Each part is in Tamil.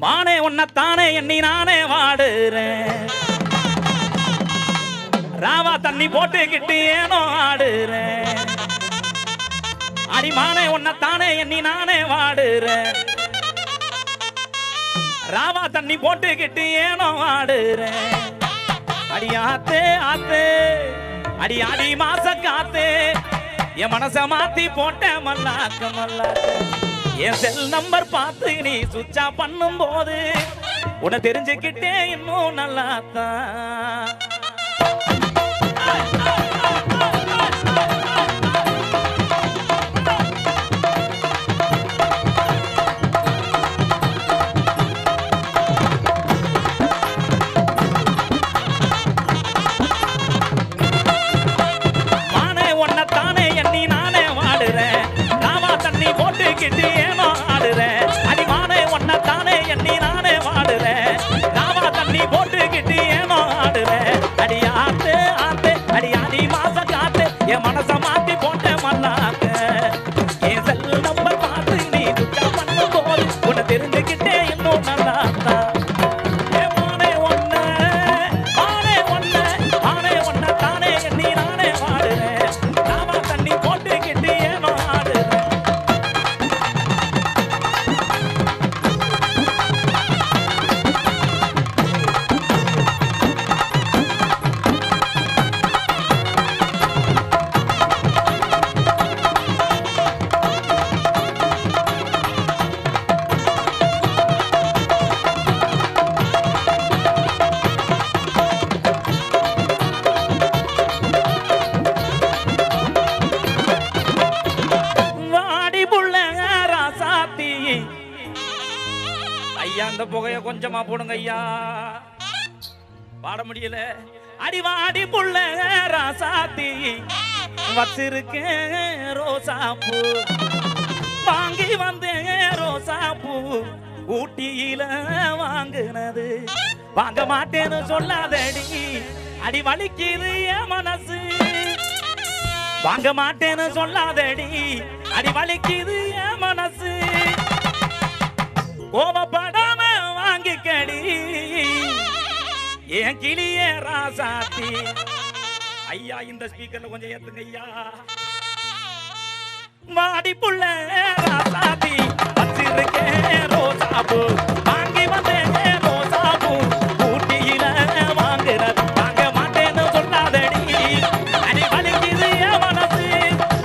மானே உன்னத்தானே எண்ணி நானே வாடுறேன் ராவா தண்ணி போட்டுக்கிட்டு ஏனோ ஆடுறேன் அடி மானே உன்னத்தானே எண்ணி நானே வாடுறேன் ராவா தண்ணி போட்டுக்கிட்டு ஏனோ ஆடுறேன் அடி ஆத்தே ஆத்தே அடி அடி மாச காத்தே என் மனச மாத்தி போட்ட மல்லாக்க மல்லாக்க என் செல் நம்பர் பார்த்து நீ சுவிட்சா பண்ணும் போது உன்னை தெரிஞ்சுக்கிட்டே இன்னும் நல்லாத்தான் போட்டுக்கிட்டு ஏனோ ஆடுறேன் அடிமானே ஒன்னத்தானே எண்ணி நானே வாடுறேன் ராவா தண்ணி போட்டுக்கிட்டு ஏனோ ஆடுறேன் அடி ஆத்து ஆத்து அடி அடி மாச காத்து என் மனச மாத்தி போட்ட மல்லாக்க என் செல் நம்பர் பார்த்து நீ துக்கா பண்ண போது உன்னை தெரிஞ்சுக்கிட்டே இன்னும் நல்லாத்தான் ஐயா அந்த புகைய கொஞ்சமா போடுங்க ஐயா பாட முடியல அடிவாடி புள்ள ராசாத்தி வச்சிருக்கேன் ரோசாப்பூ வாங்கி வந்தேன் ரோசாப்பூ ஊட்டியில வாங்குனது வாங்க மாட்டேன்னு சொல்லாதடி அடி வலிக்குது என் மனசு வாங்க மாட்டேன்னு சொல்லாதடி அடி வலிக்குது என் மனசு கோபப்படாம வாங்கிக்கடி என் கிளியே ராசாத்தி ஐயா இந்த ஸ்பீக்கர்ல கொஞ்சம் ஏத்துங்க ஐயா மாடி புள்ள ராசாத்தி வச்சிருக்கேன் ரோசாப்பூ வாங்கி வந்தேன் ரோசாப்பூ ஊட்டியில வாங்குறது வாங்க மாட்டேன்னு சொல்லாதடி அடி வலிக்குது என் மனசு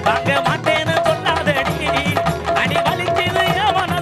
வாங்க மாட்டேன்னு சொல்லாதடி அடி வலிக்குது என் மனசு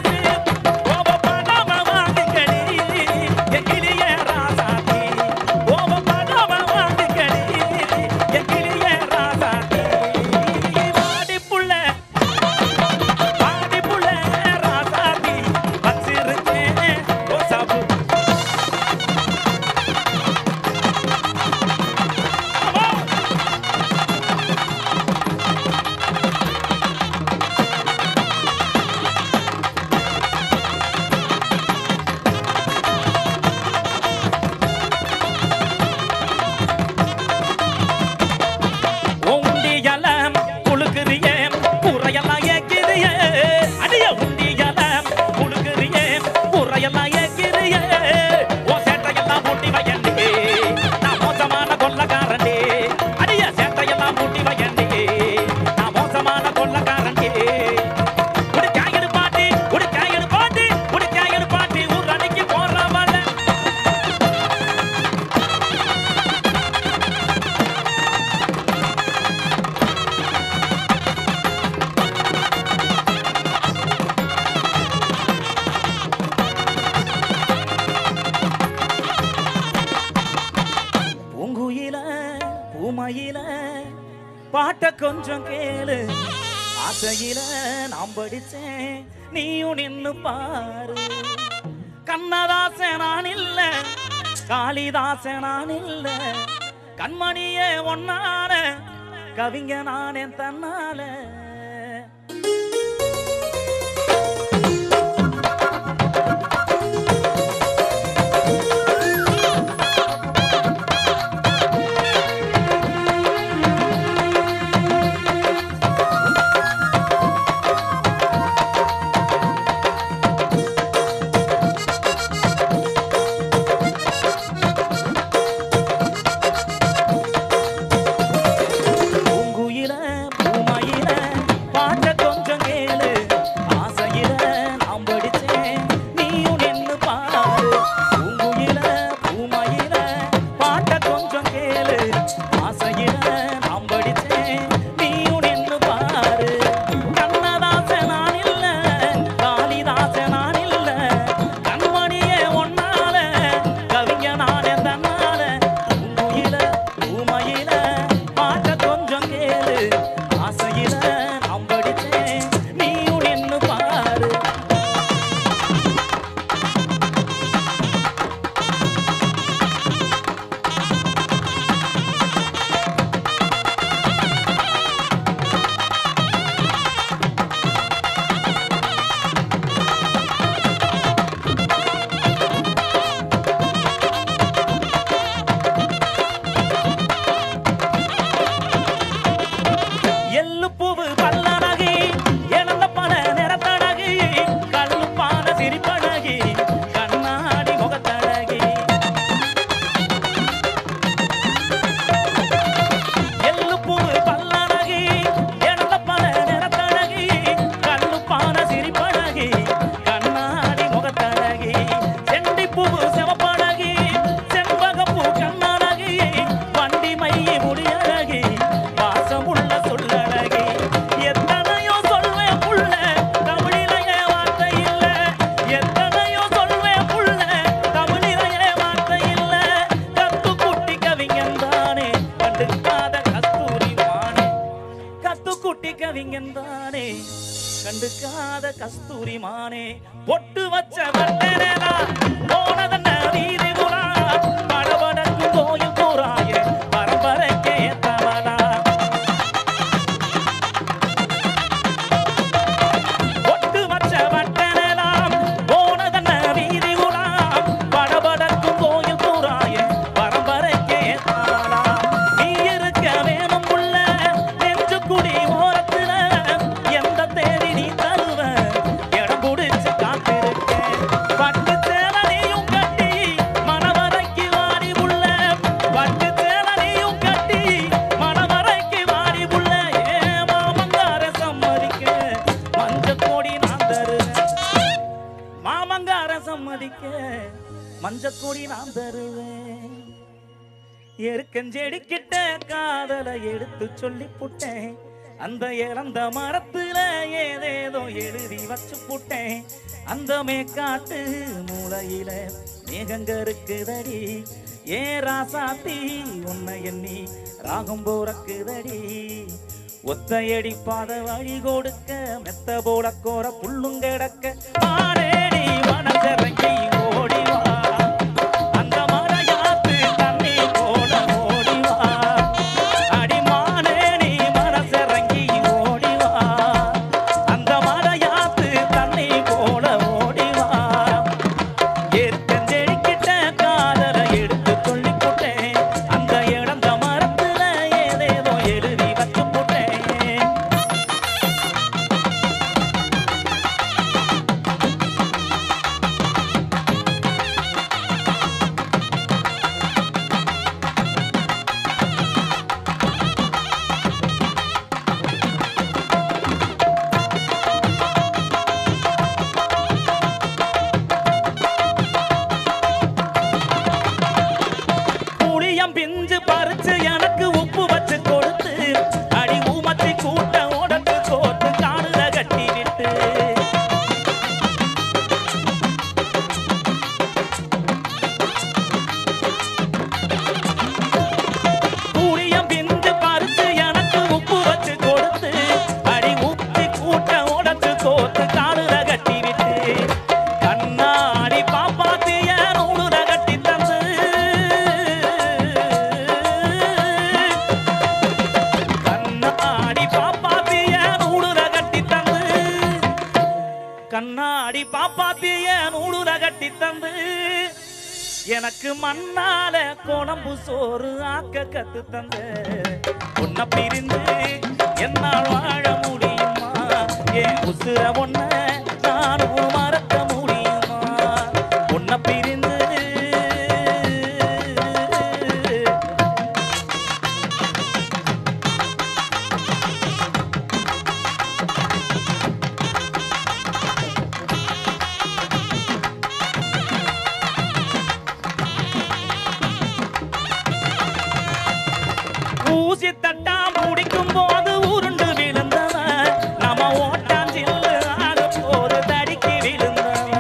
பூமையில பாட்ட கொஞ்சம் கேளு ஆசையில நாம் படிச்சேன் நீயும் நின்னு பாரு கண்ணதாசன் நான் இல்ல காளிதாசன் நான் இல்ல கண்மணியே ஒன்னான கவிங்க நானே தன்னால கஸ்தூரி மானே பொட்டு வச்ச வட்டனேனா போனதன்ன வீதி குலா படபடக்கும் கோயில் கூறாய பரம்பரைக்கே தவனா பொட்டு வச்ச வட்டனேனா போனதன்ன வீதி குலா படபடக்கும் கோயில் கூறாய பரம்பரைக்கே தவனா நீ இருக்க வேணும் புள்ள நெஞ்சு குடி ஓரத்துல எந்த தேடி நீ தருவ இடம் புடிச்சு காத்திருக்கேன் பட்டு சேவனையும் கட்டி மணவரைக்கு வாடி புள்ள பட்டு சேவனையும் கட்டி மணவரைக்கு வாடி புள்ள ஏ மாமங்கார சம்மதிக்க மஞ்ச கோடி நான் தருவேன் மாமங்கார சம்மதிக்க மஞ்ச கோடி நான் தருவேன் எருக்கஞ்செடி கிட்ட காதலை எடுத்து சொல்லி புட்டேன் அந்த இறந்த மரத்துல ஏதேதோ எழுதி வச்சு புட்டேன் அந்த மேக்காட்டு மூளையில மேகங்க இருக்குதடி ஏ ராசாத்தி உன்னை எண்ணி ராகம் போறக்குதடி ஒத்தையடி பாத வழி கொடுக்க மெத்த போட கோர புல்லுங்கடக்க ஆரேடி மனசரங்கி ஓடி வா அந்த மலையாத்து தண்ணி போல ஓடி வா அடிமானே நீ மனசரங்கி ஓடி வா அந்த மலையாத்து தண்ணி போல ஓடி வா ஏற்கஞ்செடிக்கிட்ட காதலை எடுத்து சொல்லி போட்டேன் அந்த இழந்த மரத்துல ஏதேதோ எழுதி வச்சு போட்டேன் புளியம் பிஞ்சு பறிச்சு எனக்கு உப்பு வச்சு கொடுத்து அடி ஊமத்தி கூட்ட உடத்து கோத்து காணுல கட்டி விட்டு புளியம் பிஞ்சு பறிச்சு எனக்கு உப்பு வச்சு கொடுத்து அடி ஊமத்தி கூட்ட உடத்து கோத்து காணுல கட்டி விட்டு கண்ணாடி பாப்பாத்திய நூலுல கட்டி தந்து கண்ணாடி பாப்பாத்திய நூலுல கட்டி தந்து கண்ணாடி பாப்பாத்திய நூலுல கட்டி தந்து எனக்கு மண்ணால குழம்பு சோறு ஆக்க கத்து தந்த உன்னை பிரிந்து என்னால் வாழ முடியுமா என் உசுர ஒன்ன நானும் மறக்க முடியுமா உன்னை பிரிந்து ஊசி தட்டா முடிக்கும் போது உருண்டு விழுந்தவன் நம்ம ஓட்டாஞ்சில்லு ஆடும் போது தடிக்கி விழுந்தவன்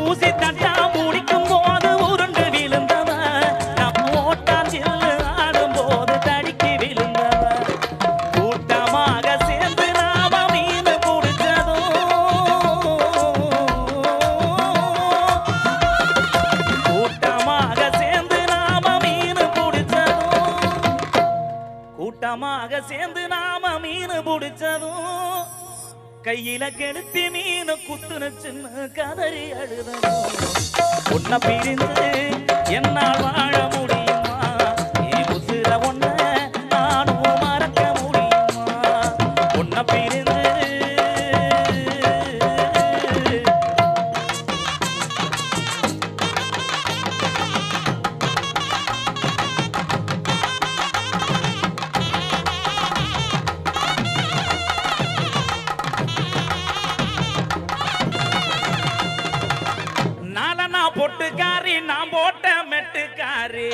ஊசி தட்டா முடிக்கும் போது உருண்டு விழுந்தவன் நம்ம ஓட்டாஞ்சில்லு ஆடும் போது தடிக்கி விழுந்தவன் கூட்டமாக சேர்ந்து நாம மீன் பிடிச்சதும் கூட்டமாக சேர்ந்து நாம மீன் பிடிச்சதும் கூட்டமாக சேர்ந்து நாம மீன் பிடிச்சதும் கையில கெடுத்தி மீன் குத்துன சின்ன கதறி அழுததும் உன்னை பிரிந்து என்னால் வாழ முடியுமா என் உசுர ஒன்ன நானும் மறக்க முடியுமா உன்னை பிரிந்து நாலனா பொட்டுக்காரி நான் போட்ட மெட்டுக்காரி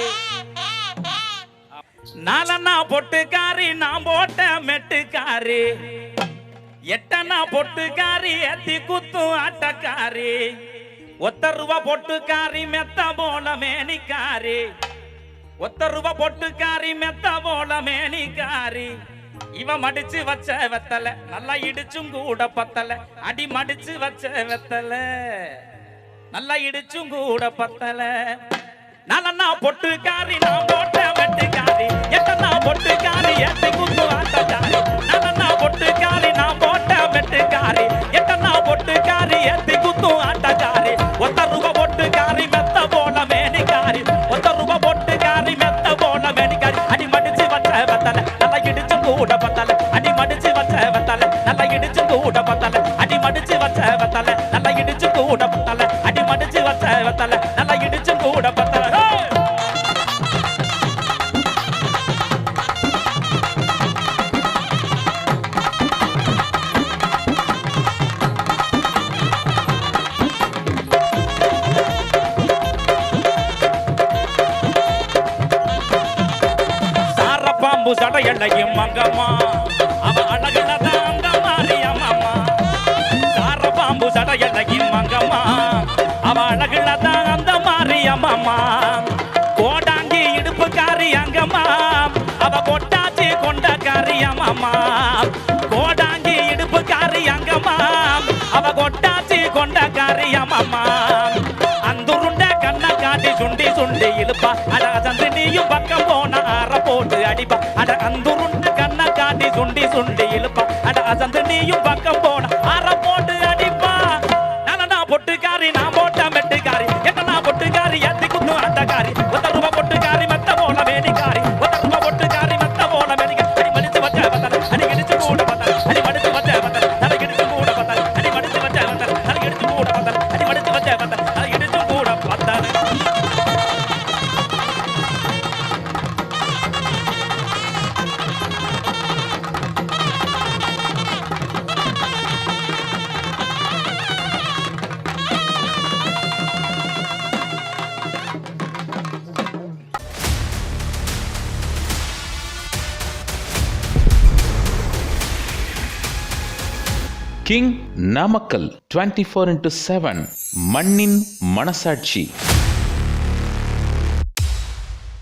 நாலனா பொட்டுக்காரி நான் போட்ட மெட்டுக்காரி எட்டனா பொட்டுக்காரி எத்தி குத்தும் ஆட்டக்காரி ஒத்த ரூபா பொட்டுக்காரி மெத்த போல மேனிக்காரி ஒத்த ரூபா பொட்டுக்காரி மெத்த போல மேனிக்காரி இவ மடிச்சு வச்ச வெத்தல நல்லா இடிச்சும் கூட பத்தல அடி மடிச்சு வச்ச வெத்தல நல்லா இடிச்சும் கூட பத்தல நலன்னா பொட்டுக்காரி நான் போட்ட வெட்டுக்காரி எத்தனா பொட்டுக்காரி எத்தி குத்து ஆட்டக்காரி நலன்னா பொட்டுக்காரி நான் போட்ட வெட்டுக்காரி எத்தனா பொட்டுக்காரி எத்தி குத்து ஆட்டக்காரி ஒத்த ரூபா பொட்டுக்காரி மெத்த போல மேனிக்காரி ஒத்த ரூபா பொட்டுக்காரி மெத்த போல மேனிக்காரி அடி மடிச்சு வச்ச வெத்தல நல்லா இடிச்சு கூட பத்தல அடி மடிச்சு வச்ச வெத்தல நல்லா இடிச்சு கூட பத்தல அடி மடிச்சு வச்ச வெத்தல நல்லா இடிச்சு கூட பத்தல அடி மடிச்சு வச்ச வெத்தல நல்லா இடிச்சு கூட பத்தல பாம்பு சடையல்லையும் மங்கம்மா அவ அழகுலதான் அந்த மாரியம்மா சார பாம்பு சடையல்லையும் மங்கம்மா அவ அழகுலதான் அந்த மாரியம்மா கோடாங்கி இடுப்புக்காரி அங்கம்மா அவ கொட்டாச்சி கொண்டக்காரி அம்மா கோடாங்கி இடுப்புக்காரி அங்கம்மா அவ கொட்டாச்சி கொண்டக்காரி அம்மா அந்துருண்ட கண்ணை காட்டி சுண்டி சுண்டி இழுப்பா அட சந்து நீயும் பக்கம் போன அற போட்டு அடிப்பா அட அந்துருண்ட கண்ணை காட்டி சுண்டி சுண்டி இழுப்பா அட அசந்து நீயும் பக்கம் போன அற போட்டு அடிப்பா நானா பொட்டுக்காரி நான் போட்ட மெட்டுக்காரி எத்தனா பொட்டுக்காரி எத்தி குத்து ஆட்டக்காரி ஒத்த ரூபா பொட்டுக்காரி மெத்த போல வேணிக்காரி ஒத்த ரூபா பொட்டுக்காரி மெத்த போல வேணிக்காரி அடி மடிச்சு வச்ச பத்தல அடி கிடிச்சு கூட பத்தல அடி மடிச்சு வச்ச பத்தல தலை கிடிச்சு கூட பத்தல அடி மடிச்சு வச்ச பத்தல தலை கிடிச்சு கூட பத்தல அடி மடிச்சு வச்ச பத்தல தலை கிடிச்சு கூட பத்தல கிங் நாமக்கல் 24/7 மண்ணின் மனசாட்சி.